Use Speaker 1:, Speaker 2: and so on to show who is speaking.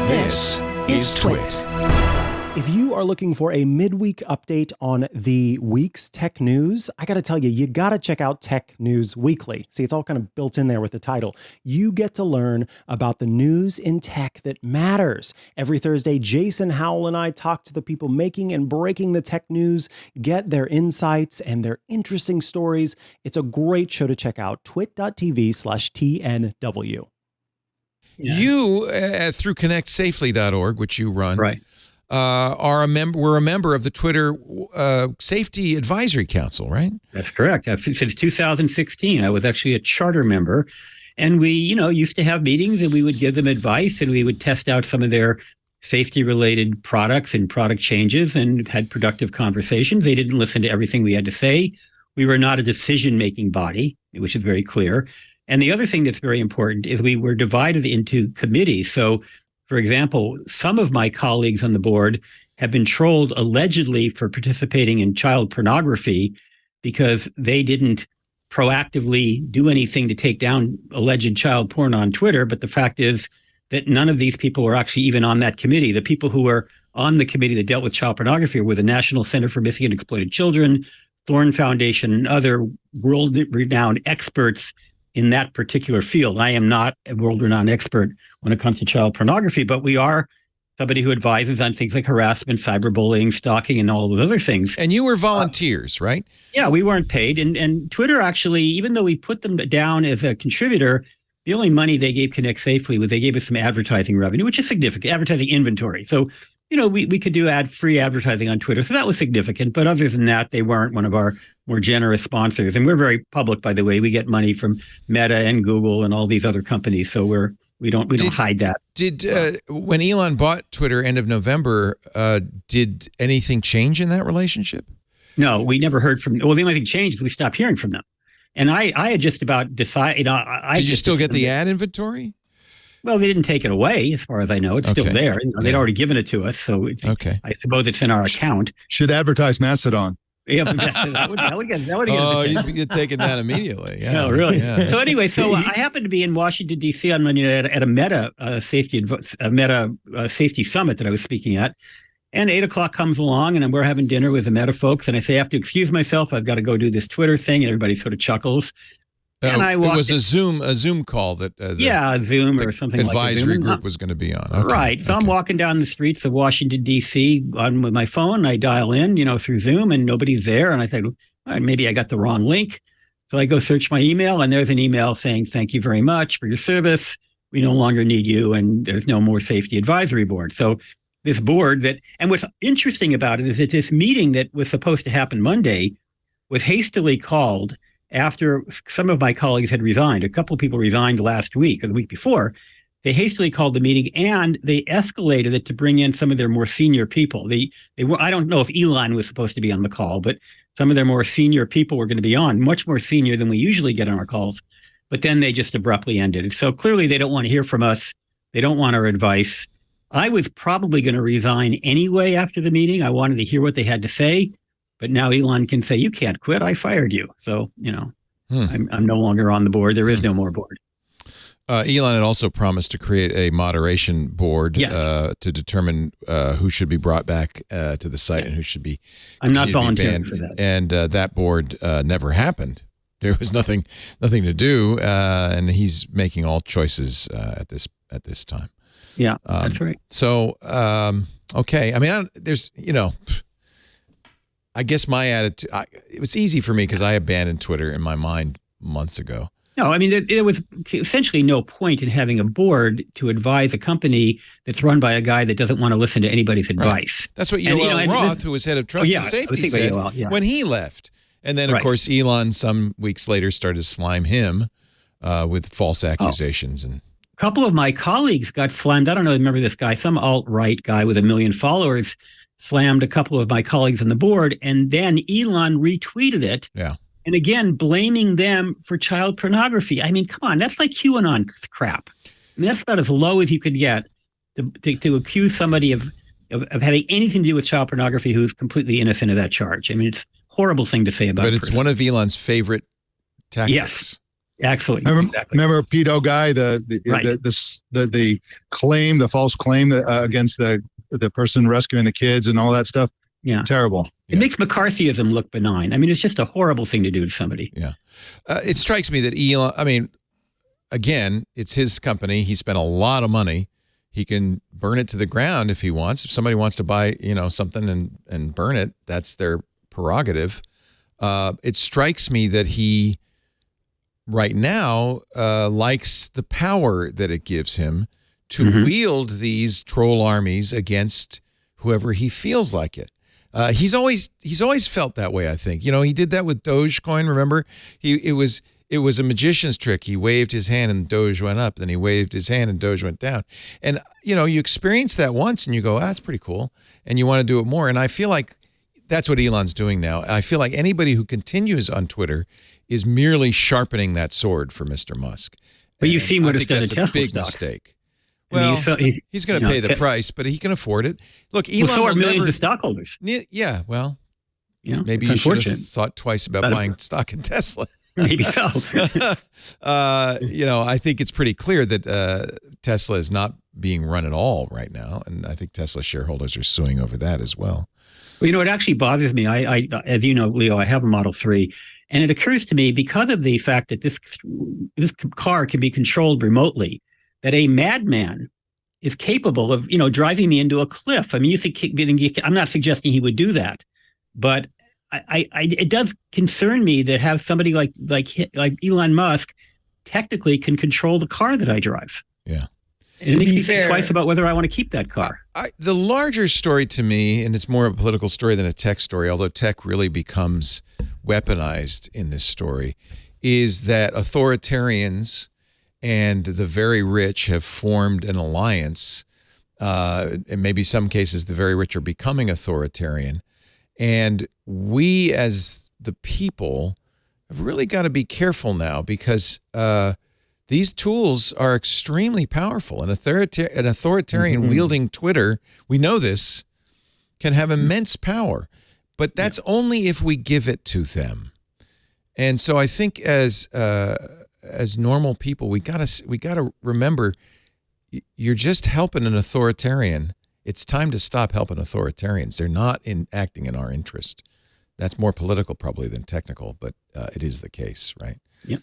Speaker 1: This is TWiT.
Speaker 2: If you are looking for a midweek update on the week's tech news, I got to tell you, you got to check out Tech News Weekly. See, it's all kind of built in there with the title. You get to learn about the news in tech that matters. Every Thursday, Jason Howell and I talk to the people making and breaking the tech news, get their insights and their interesting stories. It's a great show to check out. twit.tv/TNW.
Speaker 1: Yeah. You, through connectsafely.org, which you run,
Speaker 3: right,
Speaker 1: we're a member of the Twitter Safety Advisory Council, right?
Speaker 3: That's correct. Since 2016, I was actually a charter member, and we, used to have meetings, and we would give them advice, and we would test out some of their safety-related products and product changes, and had productive conversations. They didn't listen to everything we had to say. We were not a decision-making body, which is very clear. And the other thing that's very important is we were divided into committees. So, for example, some of my colleagues on the board have been trolled allegedly for participating in child pornography because they didn't proactively do anything to take down alleged child porn on Twitter. But the fact is that none of these people were actually even on that committee. The people who were on the committee that dealt with child pornography were the National Center for Missing and Exploited Children, Thorn Foundation, and other world-renowned experts in that particular field. I am not a world-renowned expert when it comes to child pornography, but we are somebody who advises on things like harassment, cyberbullying, stalking, and all those other things.
Speaker 1: And you were volunteers, right?
Speaker 3: Yeah, we weren't paid. And Twitter actually, even though we put them down as a contributor, the only money they gave Connect Safely was they gave us some advertising revenue, which is significant, advertising inventory. So, we could do free advertising on Twitter. So that was significant. But other than that, they weren't one of our more generous sponsors. And we're very public, by the way. We get money from Meta and Google and all these other companies. So we don't hide that.
Speaker 1: When Elon bought Twitter end of November, did anything change in that relationship?
Speaker 3: No, we never heard from. Well, the only thing changed is we stopped hearing from them. And I had just about decided.
Speaker 1: Did you still get the ad inventory?
Speaker 3: Well, they didn't take it away, as far as I know. It's still there. They'd already given it to us, so I suppose it's in our account.
Speaker 4: Should advertise Mastodon.
Speaker 3: Yeah, that would get
Speaker 1: you'd get taken down immediately. Yeah,
Speaker 3: no, really.
Speaker 1: Yeah.
Speaker 3: So anyway, I happened to be in Washington D.C. on Monday night at a Meta safety summit that I was speaking at, and 8:00 comes along, and we're having dinner with the Meta folks, and I say I have to excuse myself. I've got to go do this Twitter thing, and everybody sort of chuckles. And
Speaker 1: it was a Zoom call that
Speaker 3: Zoom or something like that.
Speaker 1: Advisory group was going to be on. Okay.
Speaker 3: Right. So I'm walking down the streets of Washington, D.C. with my phone. I dial in, through Zoom, and nobody's there. And I think, maybe I got the wrong link. So I go search my email, and there's an email saying, "Thank you very much for your service. We no longer need you, and there's no more safety advisory board." So this board and what's interesting about it is that this meeting that was supposed to happen Monday was hastily called after some of my colleagues had resigned. A couple of people resigned last week or the week before. They hastily called the meeting, and they escalated it to bring in some of their more senior people. I don't know if Elon was supposed to be on the call, but some of their more senior people were going to be on, much more senior than we usually get on our calls. But then they just abruptly ended it. So clearly they don't want to hear from us. They don't want our advice. I was probably going to resign anyway after the meeting. I wanted to hear what they had to say. But now Elon can say, "You can't quit. I fired you." So, I'm no longer on the board. There is no more board.
Speaker 1: Elon had also promised to create a moderation board to determine who should be brought back to the site and who should be.
Speaker 3: I'm not volunteering for that.
Speaker 1: And that board never happened. There was nothing to do, and he's making all choices at this time.
Speaker 3: Yeah, that's right.
Speaker 1: So, okay. I mean, I guess my attitude, it was easy for me because I abandoned Twitter in my mind months ago.
Speaker 3: No, I mean, there was essentially no point in having a board to advise a company that's run by a guy that doesn't want to listen to anybody's advice.
Speaker 1: Right. That's what Yoel Roth, who was head of trust and safety, said when he left. And then, of course, Elon, some weeks later, started to slime him with false accusations. And
Speaker 3: a couple of my colleagues got slammed. I don't know, remember this guy, some alt-right guy with 1 million followers slammed a couple of my colleagues on the board, and then Elon retweeted it.
Speaker 1: Yeah.
Speaker 3: And again, blaming them for child pornography. I mean, come on, that's like QAnon crap. I mean, that's about as low as you could get to accuse somebody of having anything to do with child pornography who's completely innocent of that charge. I mean, it's a horrible thing to say about.
Speaker 1: But it's one of Elon's favorite tactics.
Speaker 3: Yes. Absolutely.
Speaker 4: Remember pedo guy, the claim, the false claim that, against the person rescuing the kids and all that stuff.
Speaker 3: Yeah.
Speaker 4: Terrible.
Speaker 3: It makes McCarthyism look benign. I mean, it's just a horrible thing to do to somebody.
Speaker 1: Yeah. It strikes me that Elon, I mean, again, it's his company. He spent a lot of money. He can burn it to the ground if he wants. If somebody wants to buy, something and burn it, that's their prerogative. It strikes me that he right now likes the power that it gives him to wield these troll armies against whoever he feels like it. He's always felt that way, I think. He did that with Dogecoin, remember? It was a magician's trick. He waved his hand and Doge went up, then he waved his hand and Doge went down. And you experience that once and you go, that's pretty cool, and you want to do it more. And I feel like that's what Elon's doing now. I feel like anybody who continues on Twitter is merely sharpening that sword for Mr. Musk.
Speaker 3: But you've seen what it's done to Tesla
Speaker 1: big
Speaker 3: stock.
Speaker 1: Mistake. Well, he's going to pay the price, but he can afford it. Look, Elon
Speaker 3: so are millions of stockholders.
Speaker 1: Yeah, well, maybe
Speaker 3: you
Speaker 1: should have thought twice about buying stock in Tesla.
Speaker 3: Maybe so.
Speaker 1: I think it's pretty clear that Tesla is not being run at all right now, and I think Tesla shareholders are suing over that as well.
Speaker 3: Well, it actually bothers me. I as you know, Leo, I have a Model 3, and it occurs to me because of the fact that this car can be controlled remotely, that a madman is capable of, driving me into a cliff. I mean, I'm not suggesting he would do that, but it does concern me that have somebody like Elon Musk technically can control the car that I drive.
Speaker 1: Yeah.
Speaker 3: And it makes me think twice about whether I want to keep that car.
Speaker 1: The larger story to me, and it's more of a political story than a tech story, although tech really becomes weaponized in this story, is that authoritarians and the very rich have formed an alliance. And maybe some cases the very rich are becoming authoritarian. And we as the people have really got to be careful now because these tools are extremely powerful. An authoritarian wielding Twitter, we know this, can have immense power. But that's only if we give it to them. And so I think as normal people, we gotta remember, you're just helping an authoritarian. It's time to stop helping authoritarians. They're not acting in our interest. That's more political probably than technical, but it is the case, right?
Speaker 3: Yep.